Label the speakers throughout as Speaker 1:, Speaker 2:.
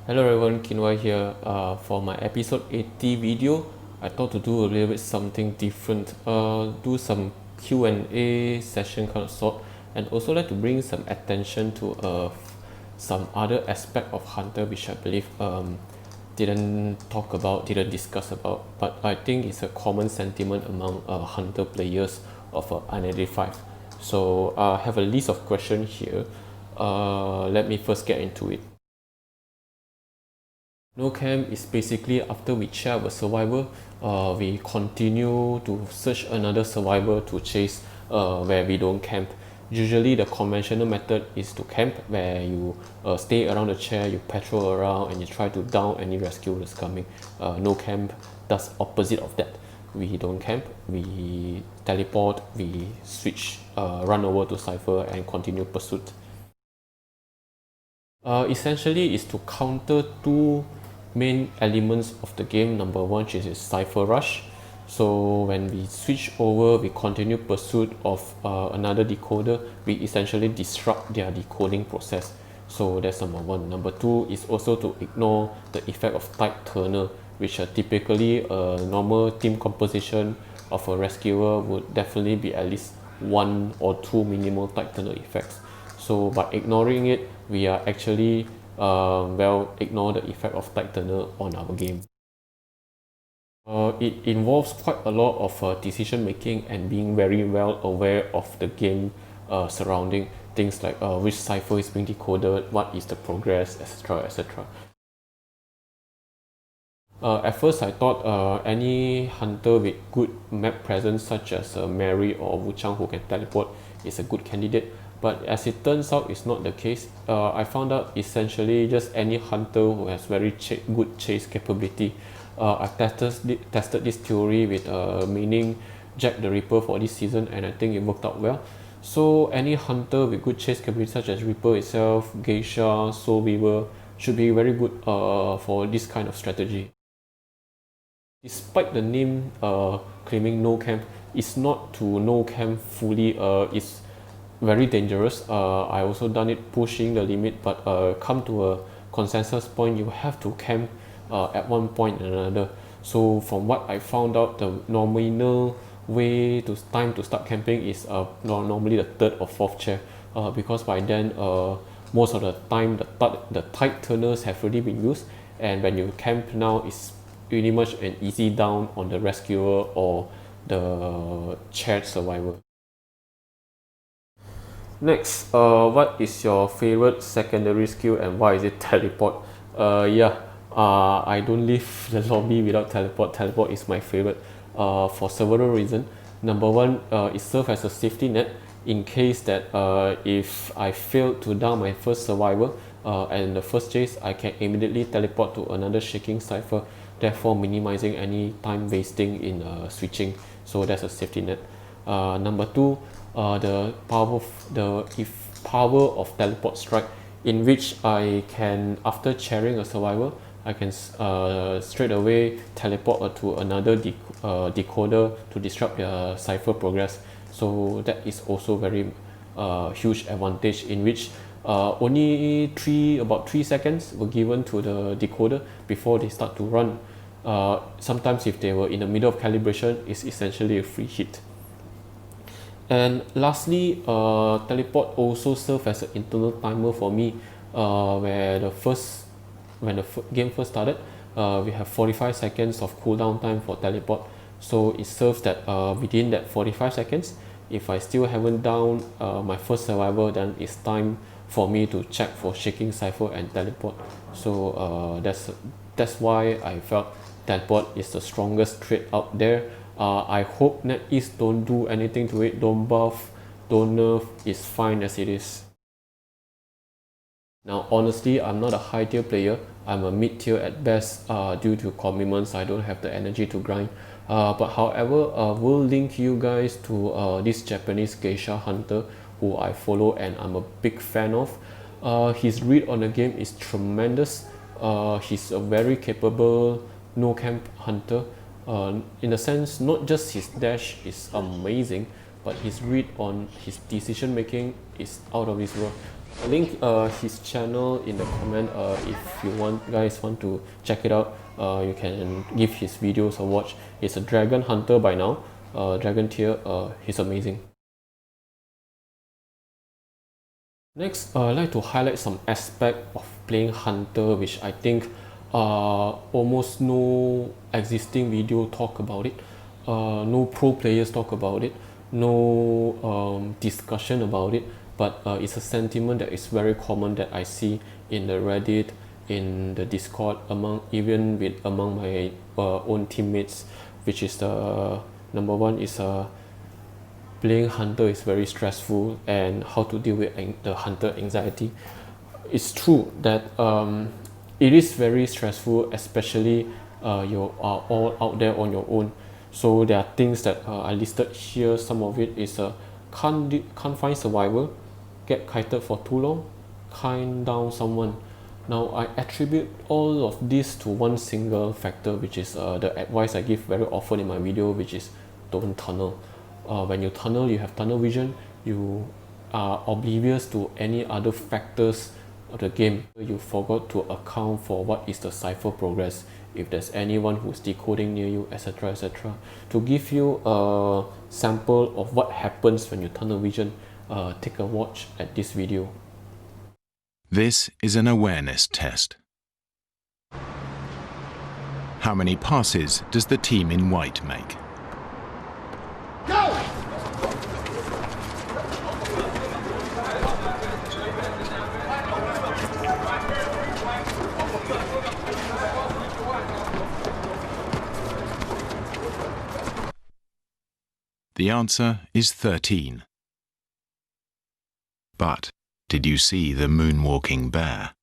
Speaker 1: Hello everyone, Kinwai here. For my episode 80 video, I thought to do a little bit something different. Do some Q&A session kind of sort, and also like to bring some attention to some other aspect of Hunter which I believe didn't talk about, didn't discuss about, but I think it's a common sentiment among Hunter players of Identity 5. So I have a list of questions here. Let me first get into it. No camp is basically after we check a survivor, we continue to search another survivor to chase where we don't camp. Usually the conventional method is to camp where you stay around the chair, you patrol around and you try to down any rescue that's coming. No camp does opposite of that. We don't camp, we teleport, we switch, run over to Cypher and continue pursuit. Essentially is to counter two main elements of the game. Number one, which is Cypher Rush. So when we switch over, we continue pursuit of another decoder, we essentially disrupt their decoding process. So that's number one. Number two is also to ignore the effect of Tide Turner, which typically a normal team composition of a rescuer would definitely be at least one or two minimal Tide Turner effects. So by ignoring it, we are actually ignore the effect of Tide Turner on our game. It involves quite a lot of decision making and being very well aware of the game surrounding things like which cipher is being decoded, what is the progress, etc. etc. At first I thought any hunter with good map presence such as Mary or Wuchang who can teleport is a good candidate, but as it turns out it's not the case. I found out essentially just any hunter who has very good chase capability. I've tested this theory with meaning Jack the Ripper for this season and I think it worked out well. So any hunter with good chase capability such as Ripper itself, Geisha, Soul Weaver should be very good for this kind of strategy. Despite the name claiming no camp, it's not to no camp fully. It's very dangerous. I also done it pushing the limit, but come to a consensus point, you have to camp at one point or another. So from what I found out, the nominal way to time to start camping is normally the third or fourth chair, because by then most of the time the Tide Turners have already been used, and when you camp now, it's pretty much an easy down on the rescuer or the chaired survivor. Next, what is your favorite secondary skill and why is it teleport? I don't leave the lobby without teleport. Teleport is my favorite for several reasons. Number one, it serves as a safety net in case that if I fail to down my first survivor and the first chase, I can immediately teleport to another shaking cipher, therefore minimizing any time wasting in switching. So that's a safety net. Number two, the power of teleport strike, in which I can, after chairing a survivor, I can straight away teleport to another decoder to disrupt their cipher progress. So that is also very huge advantage, in which only about 3 seconds were given to the decoder before they start to run. Sometimes if they were in the middle of calibration, it's essentially a free hit. And lastly, teleport also serves as an internal timer for me, where when the game first started, we have 45 seconds of cooldown time for teleport. So it serves that within that 45 seconds, if I still haven't down my first survivor, then it's time for me to check for shaking cipher and teleport. So that's why I felt teleport is the strongest trait out there. I hope NetEase don't do anything to it, don't buff, don't nerf, it's fine as it is. Now honestly, I'm not a high tier player, I'm a mid tier at best. Due to commitments, I don't have the energy to grind. But however, we'll link you guys to this Japanese geisha hunter who I follow and I'm a big fan of. His read on the game is tremendous. He's a very capable no camp hunter. In a sense, not just his dash is amazing, but his read on his decision making is out of this world. Link his channel in the comment. If you guys want to check it out, you can give his videos a watch. He's a dragon hunter by now, dragon tier. He's amazing. Next, I'd like to highlight some aspect of playing hunter which I think almost no existing video talk about it, no pro players talk about it, no discussion about it, but it's a sentiment that is very common that I see in the Reddit, in the Discord, among my own teammates, which is the number one is playing hunter is very stressful and how to deal with the hunter anxiety. It's true that it is very stressful, especially you are all out there on your own. So there are things that I listed here. Some of it is can't find survivor, get kited for too long, kind down someone. Now I attribute all of this to one single factor, which is the advice I give very often in my video, which is don't tunnel. When you tunnel, you have tunnel vision, you are oblivious to any other factors of the game. You forgot to account for what is the cipher progress, if there's anyone who's decoding near you, etc, etc. To give you a sample of what happens when you tunnel vision, take a watch at this video.
Speaker 2: This is an awareness test. How many passes does the team in white make?
Speaker 3: Go!
Speaker 2: The answer is 13. But did you see the moonwalking bear?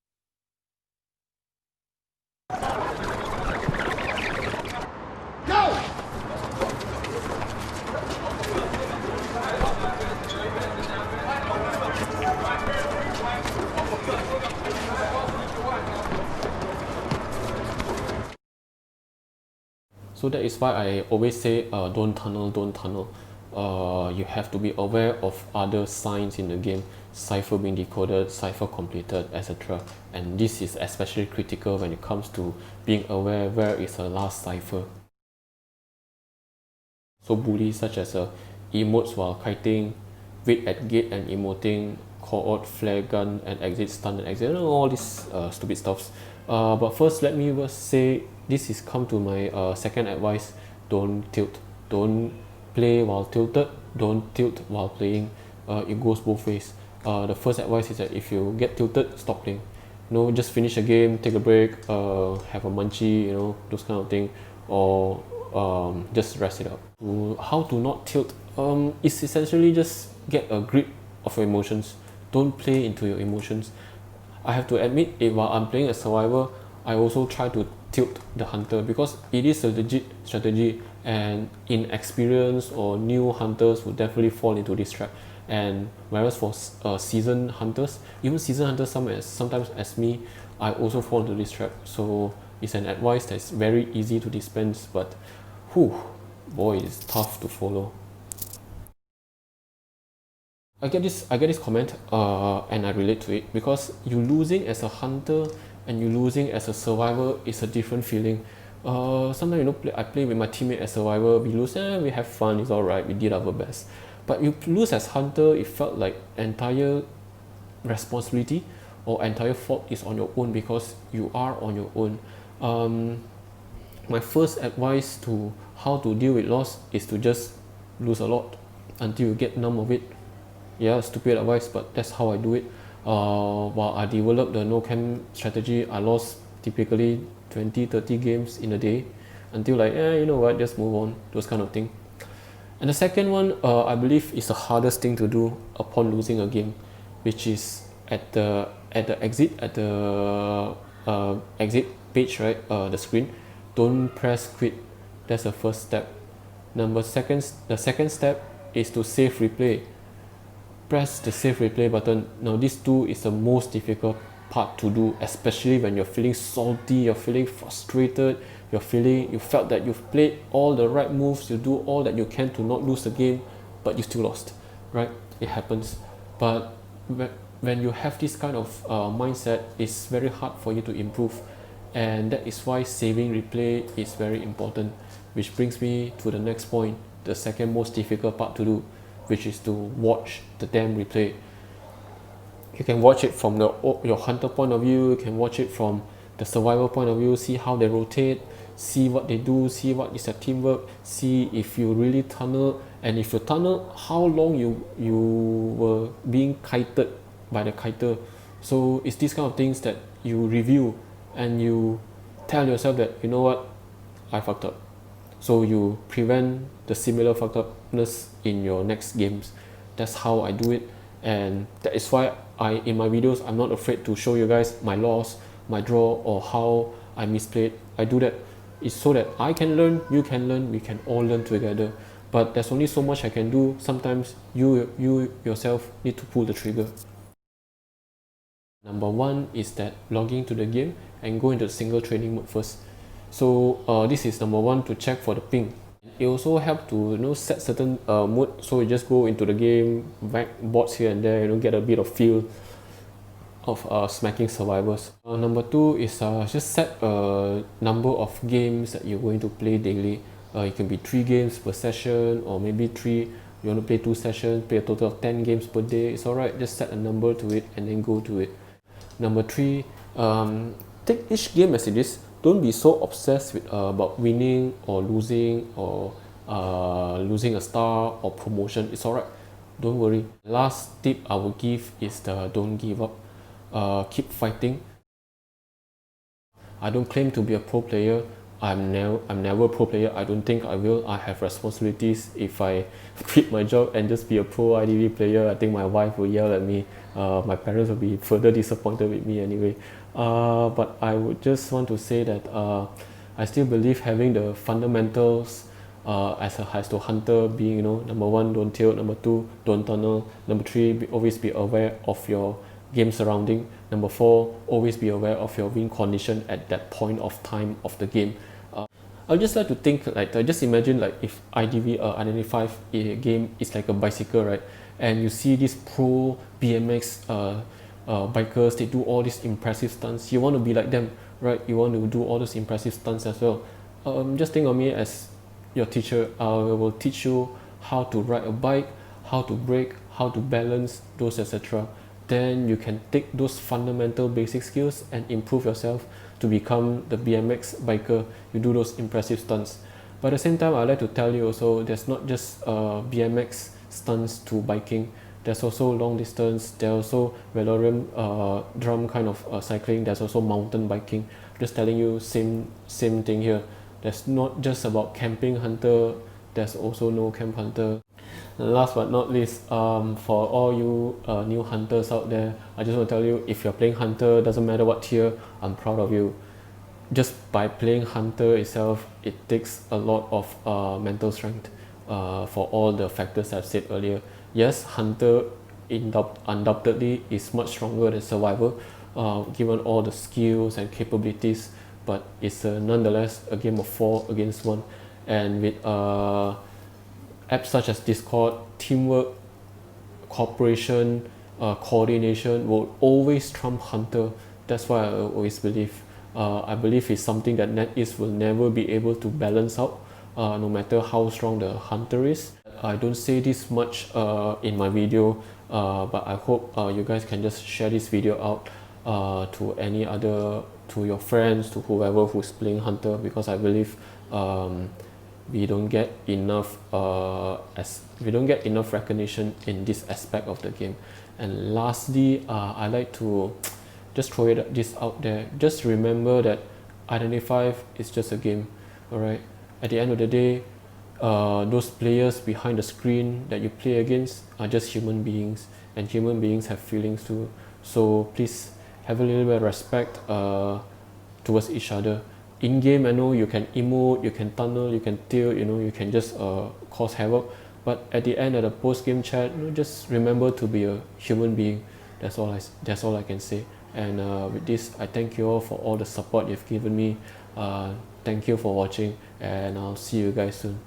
Speaker 3: Go!
Speaker 1: So that is why I always say don't tunnel, don't tunnel. You have to be aware of other signs in the game, cipher being decoded, cipher completed, etc. And this is especially critical when it comes to being aware where is the last cipher. So bullies such as emotes while kiting, wait at gate and emoting, call out flare gun and exit stun and exit, all these stupid stuffs. But first let me say this is come to my second advice: don't tilt, don't play while tilted, don't tilt while playing. It goes both ways. The first advice is that if you get tilted, stop playing. Just finish a game, take a break, have a munchie, those kind of thing, or just rest it up. How to not tilt? It's essentially just get a grip of your emotions. Don't play into your emotions. I have to admit, while I'm playing a survivor, I also try to tilt the hunter because it is a legit strategy, and inexperienced or new hunters would definitely fall into this trap. And whereas for seasoned hunters, even seasoned hunters sometimes as me, I also fall into this trap. So it's an advice that's very easy to dispense, but boy, it's tough to follow. I get this comment and I relate to it, because you losing as a hunter and you losing as a survivor is a different feeling. Sometimes I play with my teammate as survivor, we lose, we have fun, it's alright, we did our best. But you lose as hunter, it felt like entire responsibility or entire fault is on your own because you are on your own. My first advice to how to deal with loss is to just lose a lot until you get numb of it. Yeah, stupid advice, but that's how I do it. While I developed the no camp strategy, I lost typically 20-30 games in a day until like, you know what, just move on, those kind of thing. And the second one, I believe, is the hardest thing to do upon losing a game, which is at the exit page, right? The screen. Don't press quit. That's the first step. The second step is to save replay. Press the save replay button. Now this too is the most difficult part to do, especially when you're feeling salty, you're feeling frustrated, you felt that you've played all the right moves, you do all that you can to not lose the game, but you still lost, right? It happens. But when you have this kind of mindset, it's very hard for you to improve, and that is why saving replay is very important, which brings me to the next point, the second most difficult part to do, which is to watch the damn replay. You can watch it from your hunter point of view, you can watch it from the survivor point of view, see how they rotate, see what they do, see what is their teamwork, see if you really tunnel, and if you tunnel, how long you were being kited by the kiter. So it's these kind of things that you review and you tell yourself that, you know what, I fucked up. So you prevent the similar fucked upness in your next games. That's how I do it, and that is why in my videos I'm not afraid to show you guys my loss, my draw, or how I misplayed. I do that. It's so that I can learn, you can learn, we can all learn together. But there's only so much I can do. Sometimes you yourself need to pull the trigger. Number one is that logging to the game and go into the single training mode first. So this is number one, to check for the ping. It also helps to set certain mode, so you just go into the game, whack bots here and there, get a bit of feel of smacking survivors. Number two is just set a number of games that you're going to play daily. It can be 3 games per session, or maybe 3. You want to play 2 sessions, play a total of 10 games per day. It's alright, just set a number to it and then go to it. Number 3, take each game as it is. Don't be so obsessed with about winning or losing, or losing a star or promotion. It's alright, don't worry. Last tip I will give is the don't give up. Keep fighting. I don't claim to be a pro player. I'm never a pro player. I don't think I will. I have responsibilities. If I quit my job and just be a pro IDV player, I think my wife will yell at me. My parents will be further disappointed with me anyway. But I would just want to say that I still believe having the fundamentals as a hunter, being number 1, don't tilt, number 2, don't tunnel, number 3, always be aware of your game surrounding, number 4, always be aware of your win condition at that point of time of the game. I just like to think just imagine if IDV Identity 5 game is like a bicycle, right? And you see these pro BMX bikers, they do all these impressive stunts. You want to be like them, right? You want to do all those impressive stunts as well. Just think of me as your teacher. I will teach you how to ride a bike, how to brake, how to balance, those etc. Then you can take those fundamental basic skills and improve yourself to become the BMX biker. You do those impressive stunts. But at the same time, I like to tell you also, there's not just BMX stunts to biking. There's also long distance. There's also velodrome drum kind of cycling. There's also mountain biking. Just telling you, same thing here. There's not just about camping hunter. There's also no camp hunter. And last but not least, for all you new hunters out there, I just want to tell you, if you're playing hunter, doesn't matter what tier, I'm proud of you. Just by playing hunter itself, it takes a lot of mental strength for all the factors I've said earlier. Yes, hunter undoubtedly is much stronger than survivor, given all the skills and capabilities, but it's nonetheless a game of 4 against 1, and with apps such as Discord, teamwork, cooperation, coordination will always trump hunter. That's why I always believe. I believe it's something that NetEase will never be able to balance out, no matter how strong the hunter is. I don't say this much in my video, but I hope you guys can just share this video out to your friends, to whoever who's playing hunter, because I believe we don't get enough recognition in this aspect of the game. And lastly, I like to just throw this out there. Just remember that Identity 5 is just a game, alright? At the end of the day, those players behind the screen that you play against are just human beings, and human beings have feelings too. So please have a little bit of respect towards each other. In game, I know you can emote, you can tunnel, you can tilt, you can just cause havoc. But at the end of the post-game chat, just remember to be a human being. That's all I can say. And with this, I thank you all for all the support you've given me. Thank you for watching, and I'll see you guys soon.